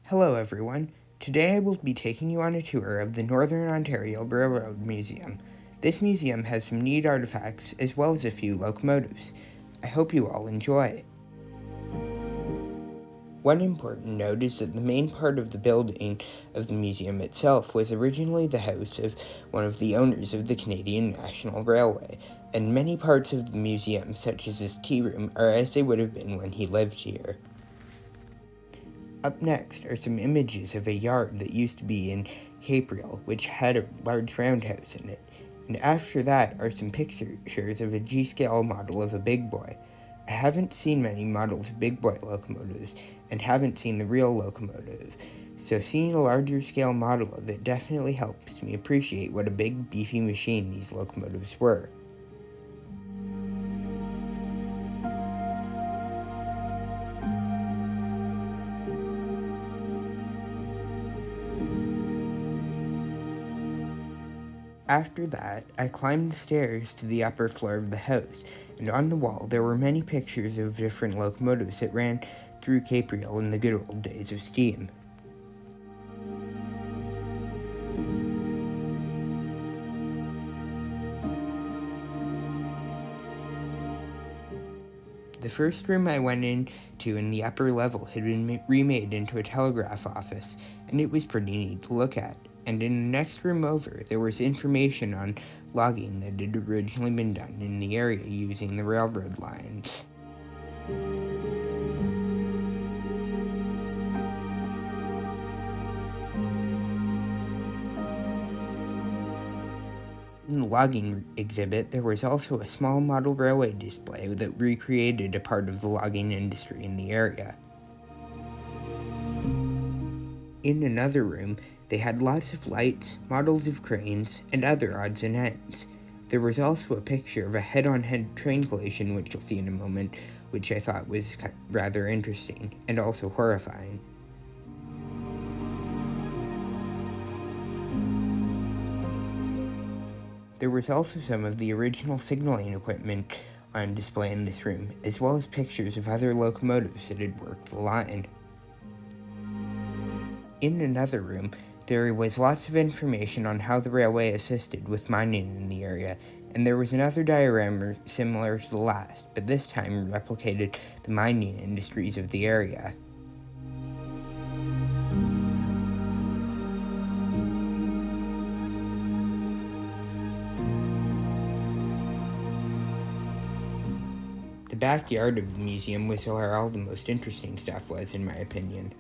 Hello everyone. Today I will be taking you on a tour of the Northern Ontario Railroad Museum. This museum has some neat artifacts as well as a few locomotives. I hope you all enjoy. One important note is that the main part of the building of the museum itself was originally the house of one of the owners of the Canadian National Railway, and many parts of the museum, such as his tea room, are as they would have been when he lived here. Up next are some images of a yard that used to be in Capreol, which had a large roundhouse in it. And after that are some pictures of a G-scale model of a big boy. I haven't seen many models of big boy locomotives, and haven't seen the real locomotive, so seeing a larger scale model of it definitely helps me appreciate what a big, beefy machine these locomotives were. After that, I climbed the stairs to the upper floor of the house, and on the wall there were many pictures of different locomotives that ran through Capreol in the good old days of steam. The first room I went into in the upper level had been remade into a telegraph office, and it was pretty neat to look at. And in the next room over, there was information on logging that had originally been done in the area using the railroad lines. In the logging exhibit, there was also a small model railway display that recreated a part of the logging industry in the area. In another room, they had lots of lights, models of cranes, and other odds and ends. There was also a picture of a head-on-head train collision, which you'll see in a moment, which I thought was rather interesting, and also horrifying. There was also some of the original signaling equipment on display in this room, as well as pictures of other locomotives that had worked the line. In another room, there was lots of information on how the railway assisted with mining in the area, and there was another diorama similar to the last, but this time replicated the mining industries of the area. The backyard of the museum was where all the most interesting stuff was, in my opinion.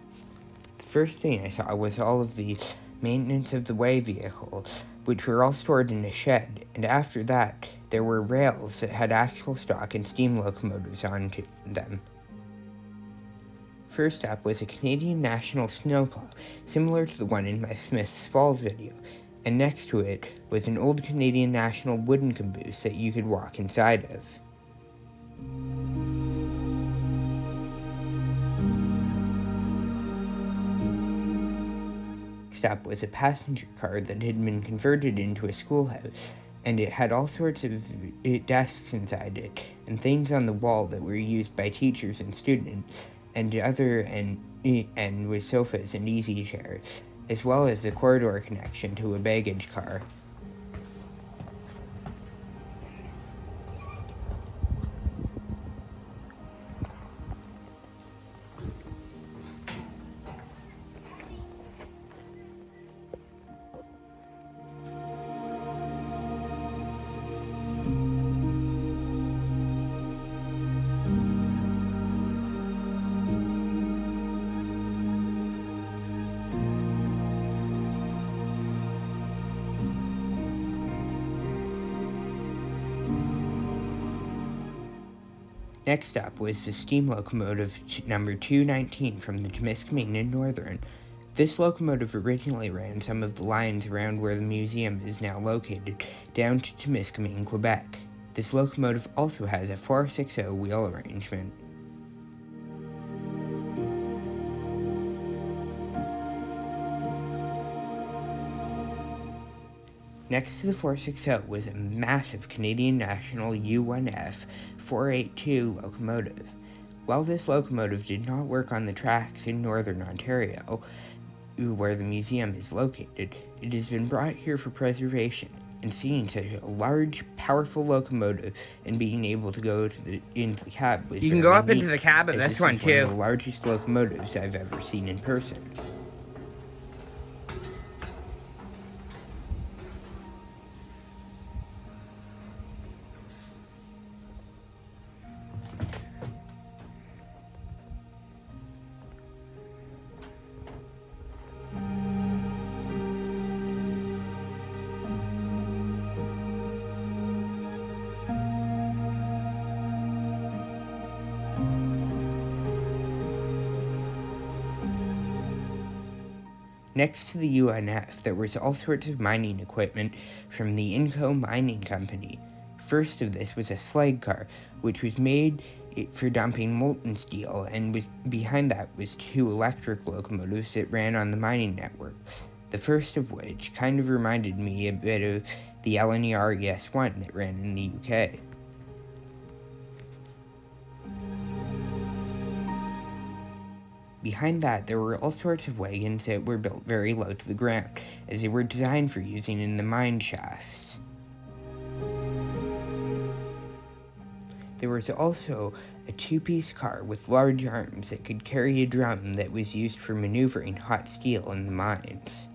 The first thing I saw was all of the maintenance of the way vehicles, which were all stored in a shed, and after that, there were rails that had actual stock and steam locomotives onto them. First up was a Canadian National snowplow, similar to the one in my Smith's Falls video, and next to it was an old Canadian National wooden caboose that you could walk inside of. Next up was a passenger car that had been converted into a schoolhouse, and it had all sorts of desks inside it, and things on the wall that were used by teachers and students, and with sofas and easy chairs, as well as the corridor connection to a baggage car. Next up was the steam locomotive number 219 from the Temiskaming and Northern. This locomotive originally ran some of the lines around where the museum is now located, down to Temiskaming, Quebec. This locomotive also has a 460 wheel arrangement. Next to the 460 was a massive Canadian National U1F 482 locomotive. While this locomotive did not work on the tracks in northern Ontario, where the museum is located, it has been brought here for preservation, and seeing such a large, powerful locomotive and being able to go into the cab was You can very go up neat, into the cab of as this one is one of too. the largest locomotives I've ever seen in person. Next to the UNF, there was all sorts of mining equipment from the Inco Mining Company. First of this was a slag car, which was made for dumping molten steel, and behind that was 2 electric locomotives that ran on the mining network. The first of which kind of reminded me a bit of the LNER ES1 that ran in the UK. Behind that, there were all sorts of wagons that were built very low to the ground, as they were designed for using in the mine shafts. There was also a 2-piece car with large arms that could carry a drum that was used for maneuvering hot steel in the mines.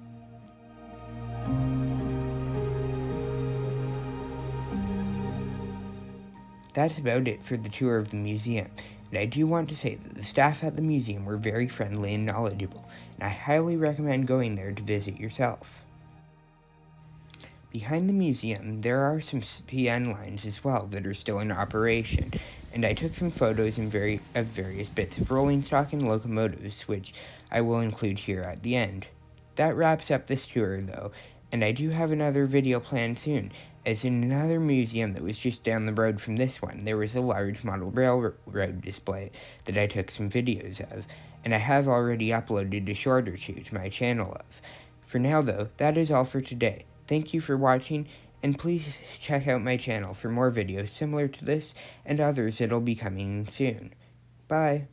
That's about it for the tour of the museum, and I do want to say that the staff at the museum were very friendly and knowledgeable, and I highly recommend going there to visit yourself. Behind the museum, there are some PN lines as well that are still in operation, and I took some photos of various bits of rolling stock and locomotives, which I will include here at the end. That wraps up this tour, though, and I do have another video planned soon, as in another museum that was just down the road from this one, there was a large model railroad display that I took some videos of, and I have already uploaded a short or two to my channel of. For now, though, that is all for today. Thank you for watching, and please check out my channel for more videos similar to this and others that'll be coming soon. Bye!